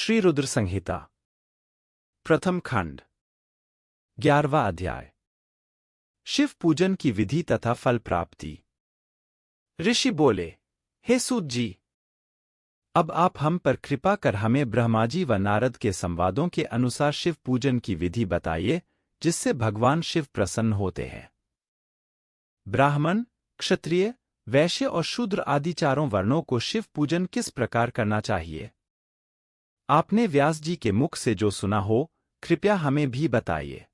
श्री रुद्र संहिता प्रथम खंड 11वां अध्याय शिव पूजन की विधि तथा फल प्राप्ति। ऋषि बोले, हे सूत जी, अब आप हम पर कृपा कर हमें ब्रह्माजी व नारद के संवादों के अनुसार शिव पूजन की विधि बताइए, जिससे भगवान शिव प्रसन्न होते हैं। ब्राह्मण, क्षत्रिय, वैश्य और शूद्र आदि चारों वर्णों को शिव पूजन किस प्रकार करना चाहिए? आपने व्यास जी के मुख से जो सुना हो, कृपया हमें भी बताइए।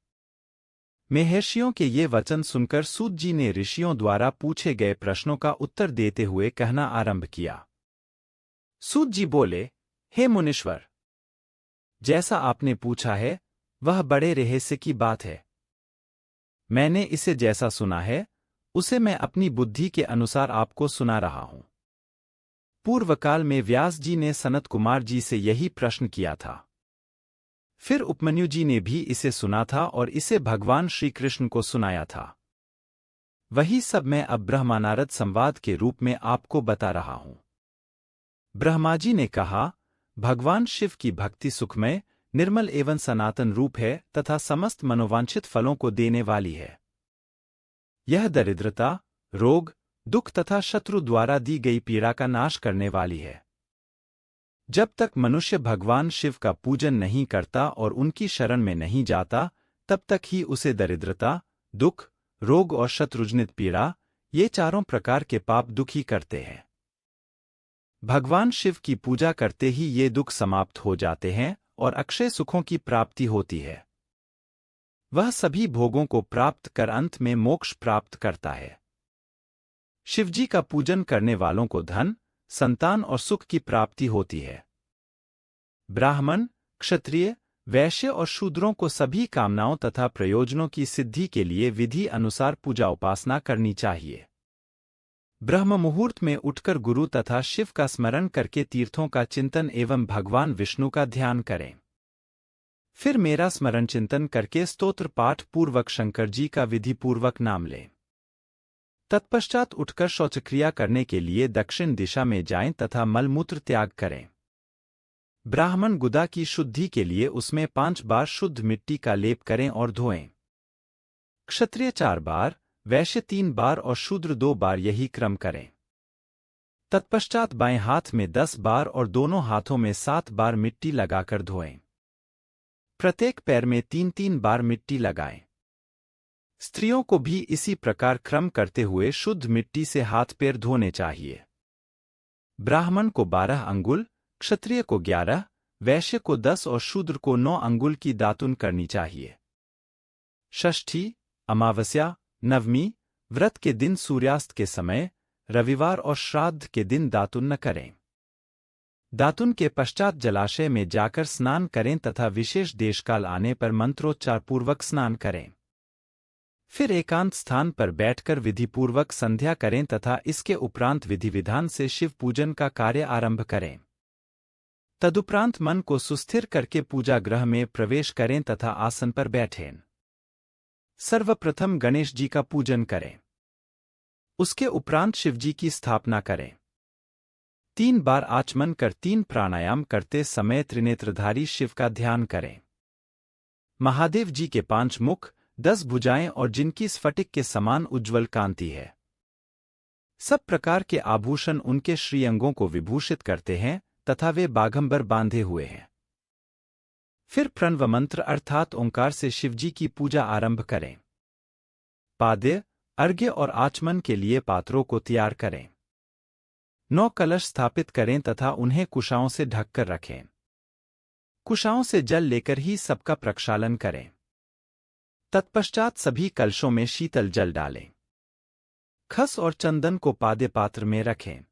महर्षियों के ये वचन सुनकर सूत जी ने ऋषियों द्वारा पूछे गए प्रश्नों का उत्तर देते हुए कहना आरंभ किया। सूत जी बोले, हे मुनीश्वर, जैसा आपने पूछा है वह बड़े रहस्य की बात है। मैंने इसे जैसा सुना है उसे मैं अपनी बुद्धि के अनुसार आपको सुना रहा हूं। पूर्वकाल में व्यास जी ने सनत कुमार जी से यही प्रश्न किया था। फिर उपमन्यु जी ने भी इसे सुना था और इसे भगवान श्री कृष्ण को सुनाया था। वही सब मैं अब ब्रह्मानारद संवाद के रूप में आपको बता रहा हूं। ब्रह्मा जी ने कहा, भगवान शिव की भक्ति सुखमय, निर्मल एवं सनातन रूप है तथा समस्त मनोवांछित फलों को देने वाली है। यह दरिद्रता, रोग, दुख तथा शत्रु द्वारा दी गई पीड़ा का नाश करने वाली है। जब तक मनुष्य भगवान शिव का पूजन नहीं करता और उनकी शरण में नहीं जाता, तब तक ही उसे दरिद्रता, दुख, रोग और शत्रुजनित पीड़ा, ये चारों प्रकार के पाप दुखी करते हैं। भगवान शिव की पूजा करते ही ये दुख समाप्त हो जाते हैं और अक्षय सुखों की प्राप्ति होती है। वह सभी भोगों को प्राप्त कर अंत में मोक्ष प्राप्त करता है। शिवजी का पूजन करने वालों को धन, संतान और सुख की प्राप्ति होती है। ब्राह्मण, क्षत्रिय, वैश्य और शूद्रों को सभी कामनाओं तथा प्रयोजनों की सिद्धि के लिए विधि अनुसार पूजा उपासना करनी चाहिए। ब्रह्म मुहूर्त में उठकर गुरु तथा शिव का स्मरण करके तीर्थों का चिंतन एवं भगवान विष्णु का ध्यान करें। फिर मेरा स्मरण चिंतन करके स्तोत्र पाठ पूर्वक शंकर जी का विधिपूर्वक नाम लें। तत्पश्चात उठकर शौचक्रिया करने के लिए दक्षिण दिशा में जाएं तथा मलमूत्र त्याग करें। ब्राह्मण गुदा की शुद्धि के लिए उसमें 5 बार शुद्ध मिट्टी का लेप करें और धोएं। क्षत्रिय 4 बार, वैश्य 3 बार और शूद्र 2 बार यही क्रम करें। तत्पश्चात बाएं हाथ में 10 बार और दोनों हाथों में 7 बार मिट्टी लगाकर धोएं। प्रत्येक पैर में 3-3 बार मिट्टी लगाएं। स्त्रियों को भी इसी प्रकार क्रम करते हुए शुद्ध मिट्टी से हाथ पैर धोने चाहिए। ब्राह्मण को 12 अंगुल, क्षत्रिय को 11, वैश्य को 10 और शूद्र को 9 अंगुल की दातुन करनी चाहिए। षष्ठी, अमावस्या, नवमी, व्रत के दिन सूर्यास्त के समय, रविवार और श्राद्ध के दिन दातुन न करें। दातुन के पश्चात जलाशय में जाकर स्नान करें तथा विशेष देशकाल आने पर मंत्रोच्चार पूर्वक स्नान करें। फिर एकांत स्थान पर बैठकर विधिपूर्वक संध्या करें तथा इसके उपरांत विधि विधान से शिव पूजन का कार्य आरंभ करें। तदुपरांत मन को सुस्थिर करके पूजा गृह में प्रवेश करें तथा आसन पर बैठें। सर्वप्रथम गणेश जी का पूजन करें। उसके उपरांत शिवजी की स्थापना करें। 3 बार आचमन कर 3 प्राणायाम करते समय त्रिनेत्रधारी शिव का ध्यान करें। महादेव जी के 5 मुख, 10 भुजाएं और जिनकी स्फटिक के समान उज्ज्वल कांति है। सब प्रकार के आभूषण उनके श्रीअंगों को विभूषित करते हैं तथा वे बाघंबर बांधे हुए हैं। फिर प्रणव मंत्र अर्थात ओंकार से शिवजी की पूजा आरंभ करें। पाद्य, अर्घ्य और आचमन के लिए पात्रों को तैयार करें। 9 कलश स्थापित करें तथा उन्हें कुशाओं से ढककर रखें। कुशाओं से जल लेकर ही सबका प्रक्षालन करें। तत्पश्चात सभी कलशों में शीतल जल डालें। खस और चंदन को पाद्य पात्र में रखें।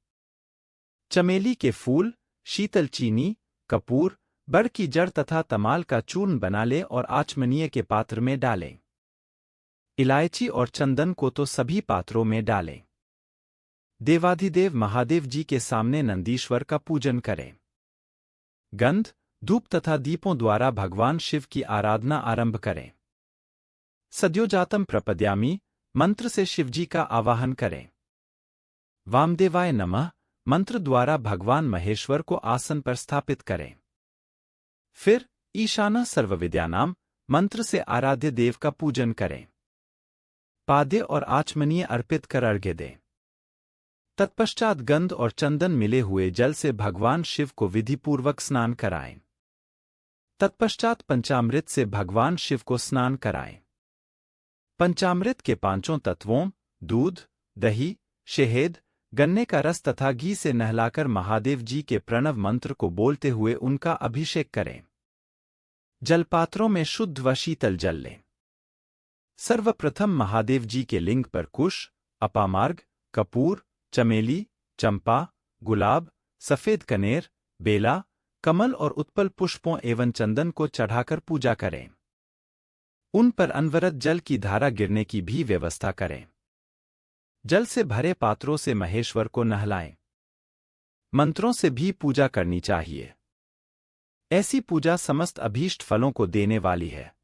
चमेली के फूल, शीतल चीनी, कपूर, बड़ की जड़ तथा तमाल का चूर्ण बना लें और आचमनीय के पात्र में डालें। इलायची और चंदन को तो सभी पात्रों में डालें। देवाधिदेव महादेव जी के सामने नंदीश्वर का पूजन करें। गंध, धूप तथा दीपों द्वारा भगवान शिव की आराधना आरंभ करें। सद्योजातम प्रपद्यामि मंत्र से शिवजी का आवाहन करें। वामदेवाय नमः मंत्र द्वारा भगवान महेश्वर को आसन पर स्थापित करें। फिर ईशाना सर्वविद्यानाम मंत्र से आराध्य देव का पूजन करें। पाद्य और आचमनीय अर्पित कर अर्घ्य दें। तत्पश्चात गंध और चंदन मिले हुए जल से भगवान शिव को विधिपूर्वक स्नान कराएं। तत्पश्चात पंचामृत से भगवान शिव को स्नान कराएं। पंचामृत के पांचों तत्वों दूध, दही, शहद, गन्ने का रस तथा घी से नहलाकर महादेव जी के प्रणव मंत्र को बोलते हुए उनका अभिषेक करें। जलपात्रों में शुद्ध व शीतल जल लें। सर्वप्रथम महादेव जी के लिंग पर कुश, अपामार्ग, कपूर, चमेली, चंपा, गुलाब, सफेद कनेर, बेला, कमल और उत्पल पुष्पों एवं चंदन को चढ़ाकर पूजा करें। उन पर अनवरत जल की धारा गिरने की भी व्यवस्था करें। जल से भरे पात्रों से महेश्वर को नहलाएं। मंत्रों से भी पूजा करनी चाहिए। ऐसी पूजा समस्त अभीष्ट फलों को देने वाली है।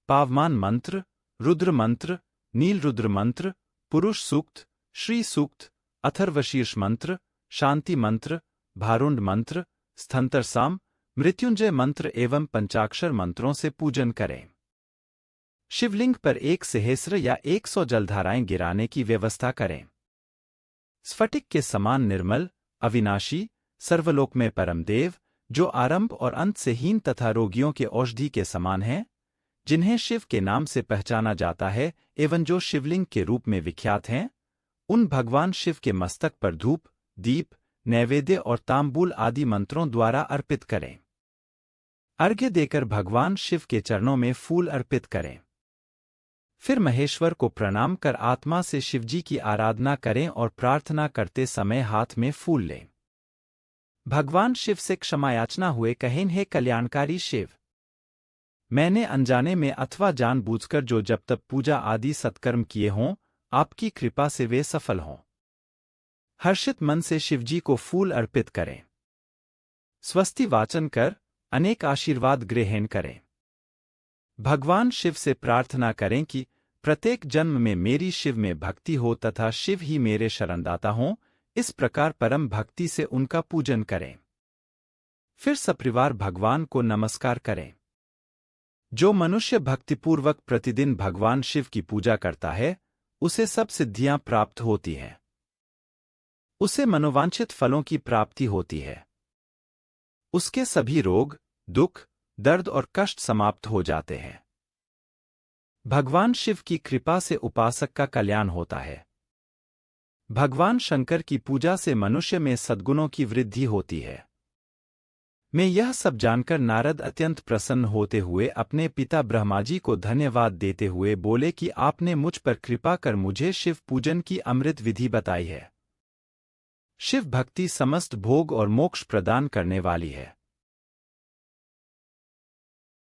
पावमान मंत्र, रुद्र मंत्र, नील रुद्र मंत्र, पुरुष सूक्त, श्री सूक्त, अथर्वशीर्ष मंत्र, शांति मंत्र, भारुंड मंत्र, स्थंतरसाम, मृत्युंजय मंत्र एवं पंचाक्षर मंत्रों से पूजन करें। शिवलिंग पर 1 सहस्र या 100 जलधाराएं गिराने की व्यवस्था करें। स्फटिक के समान निर्मल, अविनाशी, सर्वलोक में परमदेव, जो आरंभ और अंत से हीन तथा रोगियों के औषधि के समान हैं, जिन्हें शिव के नाम से पहचाना जाता है एवं जो शिवलिंग के रूप में विख्यात हैं, उन भगवान शिव के मस्तक पर धूप, दीप, नैवेद्य और तांबूल आदि मंत्रों द्वारा अर्पित करें। अर्घ्य देकर भगवान शिव के चरणों में फूल अर्पित करें। फिर महेश्वर को प्रणाम कर आत्मा से शिवजी की आराधना करें और प्रार्थना करते समय हाथ में फूल लें। भगवान शिव से क्षमा याचना हुए कहें, हे कल्याणकारी शिव, मैंने अनजाने में अथवा जानबूझकर जो जब तक पूजा आदि सत्कर्म किए हों, आपकी कृपा से वे सफल हों। हर्षित मन से शिवजी को फूल अर्पित करें। स्वस्ति वाचन कर अनेक आशीर्वाद ग्रहण करें। भगवान शिव से प्रार्थना करें कि प्रत्येक जन्म में मेरी शिव में भक्ति हो तथा शिव ही मेरे शरणदाता हों। इस प्रकार परम भक्ति से उनका पूजन करें। फिर सपरिवार भगवान को नमस्कार करें। जो मनुष्य भक्तिपूर्वक प्रतिदिन भगवान शिव की पूजा करता है, उसे सब सिद्धियां प्राप्त होती हैं। उसे मनोवांछित फलों की प्राप्ति होती है। उसके सभी रोग, दुख, दर्द और कष्ट समाप्त हो जाते हैं। भगवान शिव की कृपा से उपासक का कल्याण होता है। भगवान शंकर की पूजा से मनुष्य में सद्गुणों की वृद्धि होती है। मैं यह सब जानकर नारद अत्यंत प्रसन्न होते हुए अपने पिता ब्रह्माजी को धन्यवाद देते हुए बोले कि आपने मुझ पर कृपा कर मुझे शिव पूजन की अमृत विधि बताई है। शिव भक्ति समस्त भोग और मोक्ष प्रदान करने वाली है।